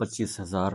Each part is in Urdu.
25,000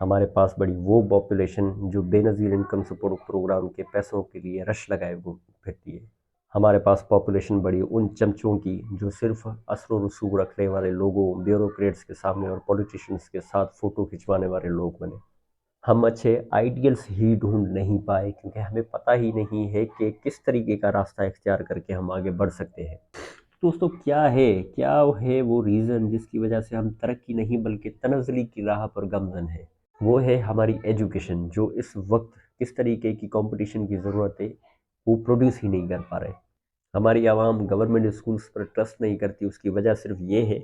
ہمارے پاس بڑی وہ پاپولیشن جو بے نظیر انکم سپورٹ پروگرام کے پیسوں کے لیے رش لگائے وہ پھرتی ہے. ہمارے پاس پاپولیشن بڑی ان چمچوں کی جو صرف اثر و رسوخ رکھنے والے لوگوں، بیوروکریٹس کے سامنے اور پولیٹیشنز کے ساتھ فوٹو کھنچوانے والے لوگ بنے. ہم اچھے آئیڈیلز ہی ڈھونڈ نہیں پائے کیونکہ ہمیں پتہ ہی نہیں ہے کہ کس طریقے کا راستہ اختیار کر کے ہم آگے بڑھ سکتے ہیں. دوستو کیا ہے وہ ریزن جس کی وجہ سے ہم ترقی نہیں بلکہ تنزلی کی راہ پر گامزن ہیں؟ وہ ہے ہماری ایجوکیشن، جو اس وقت کس طریقے کی کمپٹیشن کی ضرورت ہے وہ پروڈیوس ہی نہیں کر پا رہے. ہماری عوام گورنمنٹ اسکولز پر ٹرسٹ نہیں کرتی. اس کی وجہ صرف یہ ہے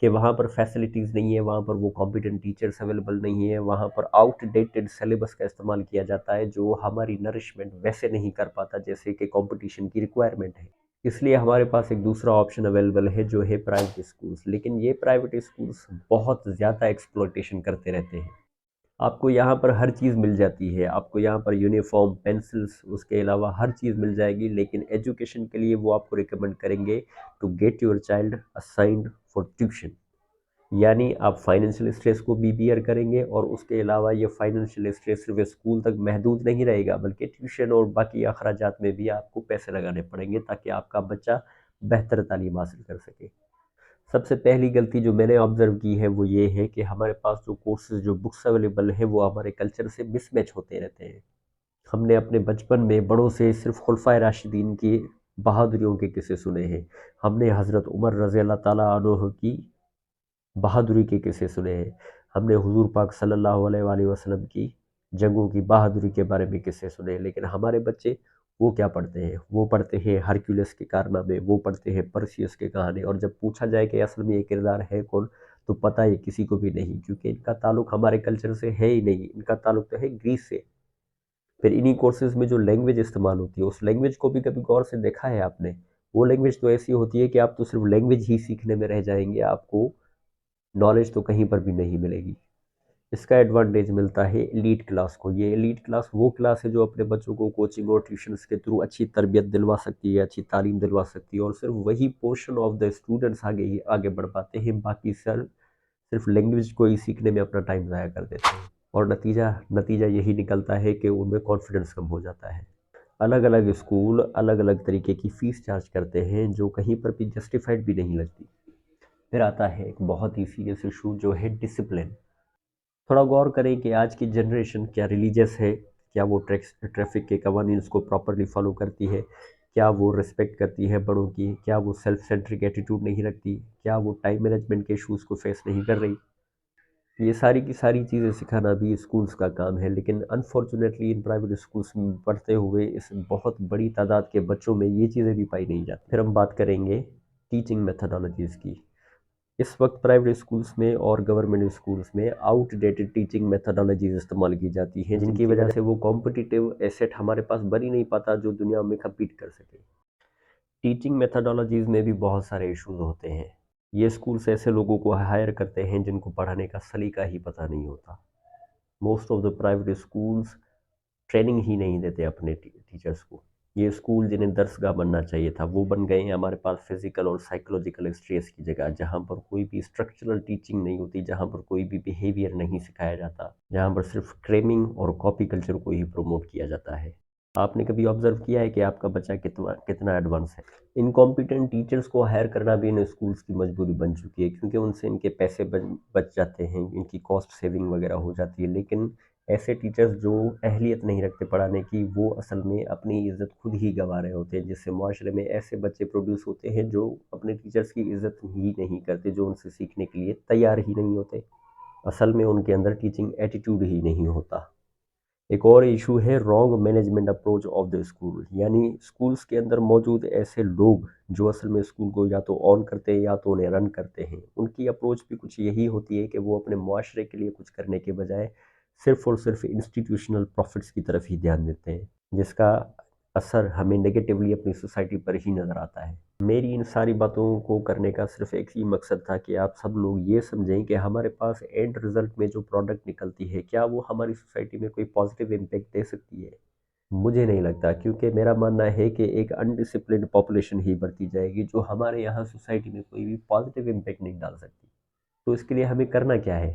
کہ وہاں پر فیسلٹیز نہیں ہے، وہاں پر وہ کمپیٹنٹ ٹیچرز اویلیبل نہیں ہے، وہاں پر آؤٹ ڈیٹڈ سلیبس کا استعمال کیا جاتا ہے جو ہماری نرشمنٹ ویسے نہیں کر پاتا جیسے کہ کمپٹیشن کی ریکوائرمنٹ ہے. اس لیے ہمارے پاس ایک دوسرا آپشن اویلیبل ہے جو ہے پرائیویٹ اسکولز. لیکن یہ پرائیویٹ اسکولز بہت زیادہ ایکسپلوٹیشن کرتے رہتے ہیں. آپ کو یہاں پر ہر چیز مل جاتی ہے، آپ کو یہاں پر یونیفارم، پینسلز، اس کے علاوہ ہر چیز مل جائے گی، لیکن ایجوکیشن کے لیے وہ آپ کو ریکمنڈ کریں گے to get your child assigned for tuition. یعنی آپ فائنینشیل اسٹریس کو بھی بیئر کریں گے، اور اس کے علاوہ یہ فائنینشیل اسٹریس صرف اسکول تک محدود نہیں رہے گا بلکہ ٹیوشن اور باقی اخراجات میں بھی آپ کو پیسے لگانے پڑیں گے تاکہ آپ کا بچہ بہتر تعلیم حاصل کر سکے. سب سے پہلی غلطی جو میں نے آبزرو کی ہے وہ یہ ہے کہ ہمارے پاس جو کورسز، جو بکس اویلیبل ہیں وہ ہمارے کلچر سے مس میچ ہوتے رہتے ہیں. ہم نے اپنے بچپن میں بڑوں سے صرف خلفائے راشدین کی بہادریوں کے قصے سنے ہیں. ہم نے حضرت عمر رضی اللہ تعالیٰ عنہ کی بہادری کے قصے سنے ہیں. ہم نے حضور پاک صلی اللہ علیہ وآلہ وسلم کی جنگوں کی بہادری کے بارے میں قصے سنے ہیں. لیکن ہمارے بچے وہ کیا پڑھتے ہیں؟ وہ پڑھتے ہیں ہرکیولس کے کارنامے، وہ پڑھتے ہیں پرسیوس کے کہانی، اور جب پوچھا جائے کہ اصل میں یہ کردار ہے کون تو پتہ یہ کسی کو بھی نہیں، کیونکہ ان کا تعلق ہمارے کلچر سے ہے ہی نہیں. ان کا تعلق تو ہے گریس سے. پھر انہی کورسز میں جو لینگویج استعمال ہوتی ہے اس لینگویج کو بھی کبھی غور سے دیکھا ہے آپ نے؟ وہ لینگویج تو ایسی ہوتی ہے کہ آپ تو صرف لینگویج ہی سیکھنے میں رہ جائیں گے، آپ کو نالج تو کہیں پر بھی نہیں ملے گی. اس کا ایڈوانٹیج ملتا ہے ایلیٹ کلاس کو. یہ ایلیٹ کلاس وہ کلاس ہے جو اپنے بچوں کو کوچنگ اور ٹیوشنز کے تھرو اچھی تربیت دلوا سکتی ہے، اچھی تعلیم دلوا سکتی ہے، اور صرف وہی پورشن آف دا اسٹوڈنٹس آگے بڑھ پاتے ہیں. باقی صرف لینگویج کو ہی سیکھنے میں اپنا ٹائم ضائع کر دیتے ہیں، اور نتیجہ یہی نکلتا ہے کہ ان میں کانفیڈنس کم ہو جاتا ہے. الگ الگ اسکول الگ الگ طریقے کی فیس چارج کرتے ہیں جو کہیں پر بھی جسٹیفائڈ بھی نہیں لگتی. پھر آتا ہے ایک بہت ہی سیریس ایشو جو ہے ڈسپلن. تھوڑا غور کریں کہ آج کی جنریشن کیا ریلیجس ہے، کیا وہ ٹریفک کے قوانین کو پراپرلی فالو کرتی ہے، کیا وہ رسپیکٹ کرتی ہے بڑوں کی، کیا وہ سیلف سینٹرک ایٹیٹیوڈ نہیں رکھتی، کیا وہ ٹائم مینجمنٹ کے ایشوز کو فیس نہیں کر رہی. یہ ساری کی ساری چیزیں سکھانا بھی اسکولز کا کام ہے. لیکن انفارچونیٹلی ان پرائیویٹ اسکولز میں پڑھتے ہوئے اس بہت بڑی تعداد کے بچوں میں یہ چیزیں بھی پائی نہیں جاتی. پھر ہم بات کریں گے ٹیچنگ میتھڈالوجیز کی. اس وقت پرائیویٹ اسکولز میں اور گورنمنٹ اسکولز میں آؤٹ ڈیٹڈ ٹیچنگ میتھڈالوجیز استعمال کی جاتی ہیں جن کی وجہ سے وہ کمپٹیٹیو ایسٹ ہمارے پاس بن ہی نہیں پاتا جو دنیا میں کمپیٹ کر سکے. ٹیچنگ میتھڈالوجیز میں بھی بہت سارے ایشوز ہوتے ہیں. یہ اسکولز ایسے لوگوں کو ہائر کرتے ہیں جن کو پڑھانے کا سلیقہ ہی پتہ نہیں ہوتا. Most of the private schools training ہی نہیں دیتے اپنے ٹیچرز کو. یہ اسکول جنہیں درسگاہ بننا چاہیے تھا وہ بن گئے ہیں ہمارے پاس فزیکل اور سائیکولوجیکل اسٹریس کی جگہ، جہاں پر کوئی بھی اسٹرکچرل ٹیچنگ نہیں ہوتی، جہاں پر کوئی بھی بیہیویئر نہیں سکھایا جاتا، جہاں پر صرف کریمنگ اور کاپی کلچر کو ہی پروموٹ کیا جاتا ہے. آپ نے کبھی آبزرو کیا ہے کہ آپ کا بچہ کتنا ایڈوانس ہے؟ انکمپیٹنٹ ٹیچرز کو ہائر کرنا بھی ان اسکولز کی مجبوری بن چکی ہے کیونکہ ان سے ان کے پیسے بچ جاتے ہیں، ان کی کاسٹ سیونگ وغیرہ ہو جاتی ہے. لیکن ایسے ٹیچرز جو اہلیت نہیں رکھتے پڑھانے کی وہ اصل میں اپنی عزت خود ہی گنوا رہے ہوتے ہیں، جس سے معاشرے میں ایسے بچے پروڈیوس ہوتے ہیں جو اپنے ٹیچرز کی عزت ہی نہیں کرتے، جو ان سے سیکھنے کے لیے تیار ہی نہیں ہوتے. اصل میں ان کے اندر ٹیچنگ ایٹیٹیوڈ ہی نہیں ہوتا. ایک اور ایشو ہے wrong management approach of the school. یعنی اسکولز کے اندر موجود ایسے لوگ جو اصل میں اسکول کو یا تو آن کرتے ہیں یا تو انہیں رن کرتے ہیں، ان کی اپروچ بھی کچھ یہی ہوتی ہے کہ وہ اپنے معاشرے کے لیے کچھ کرنے کے بجائے صرف اور صرف انسٹیٹیوشنل پروفٹس کی طرف ہی دھیان دیتے ہیں، جس کا اثر ہمیں نیگیٹیولی اپنی سوسائٹی پر ہی نظر آتا ہے. میری ان ساری باتوں کو کرنے کا صرف ایک ہی مقصد تھا کہ آپ سب لوگ یہ سمجھیں کہ ہمارے پاس اینڈ رزلٹ میں جو پروڈکٹ نکلتی ہے کیا وہ ہماری سوسائٹی میں کوئی پازیٹیو امپیکٹ دے سکتی ہے. مجھے نہیں لگتا، کیونکہ میرا ماننا ہے کہ ایک انڈسپلنڈ پاپولیشن ہی بڑھتی جائے گی جو ہمارے یہاں سوسائٹی میں کوئی بھی پازیٹیو امپیکٹ نہیں ڈال سکتی. تو اس کے لیے ہمیں کرنا کیا ہے؟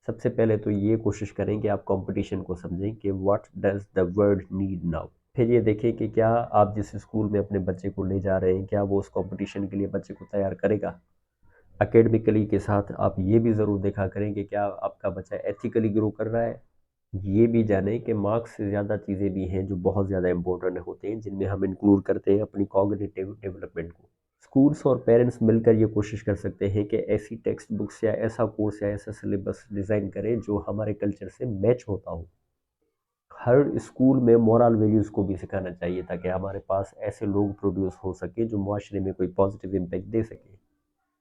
سب سے پہلے تو یہ کوشش کریں کہ آپ کمپٹیشن کو سمجھیں کہ what does the world need now. پھر یہ دیکھیں کہ کیا آپ جس اسکول میں اپنے بچے کو لے جا رہے ہیں کیا وہ اس کمپٹیشن کے لیے بچے کو تیار کرے گا. اکیڈمیکلی کے ساتھ آپ یہ بھی ضرور دیکھا کریں کہ کیا آپ کا بچہ ایتھیکلی گرو کر رہا ہے. یہ بھی جانیں کہ مارکس سے زیادہ چیزیں بھی ہیں جو بہت زیادہ امپورٹنٹ ہوتے ہیں جن میں ہم انکلوڈ کرتے ہیں اپنی کوگنیٹیو ڈیولپمنٹ کو. اسکولس اور پیرنٹس مل کر یہ کوشش کر سکتے ہیں کہ ایسی ٹیکسٹ بکس یا ایسا کورس یا ایسا سلیبس ڈیزائن کریں جو ہمارے کلچر سے میچ ہوتا ہو. ہر اسکول میں مورال ویلیوز کو بھی سکھانا چاہیے تاکہ ہمارے پاس ایسے لوگ پروڈیوس ہو سکے جو معاشرے میں کوئی پازیٹیو امپیکٹ دے سکے.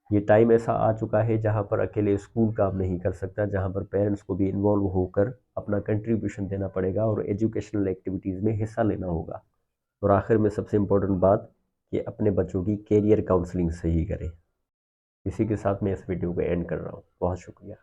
یہ ٹائم ایسا آ چکا ہے جہاں پر اکیلے اسکول کام نہیں کر سکتا، جہاں پر پیرنٹس کو بھی انوالو ہو کر اپنا کنٹریبیوشن دینا پڑے گا اور ایجوکیشنل ایکٹیویٹیز میں حصہ لینا ہوگا. اور آخر میں سب سے امپورٹنٹ بات کہ اپنے بچوں کی کیریئر کاؤنسلنگ صحیح کریں. اسی کے ساتھ میں اس ویڈیو کو اینڈ کر رہا ہوں. بہت شکریہ.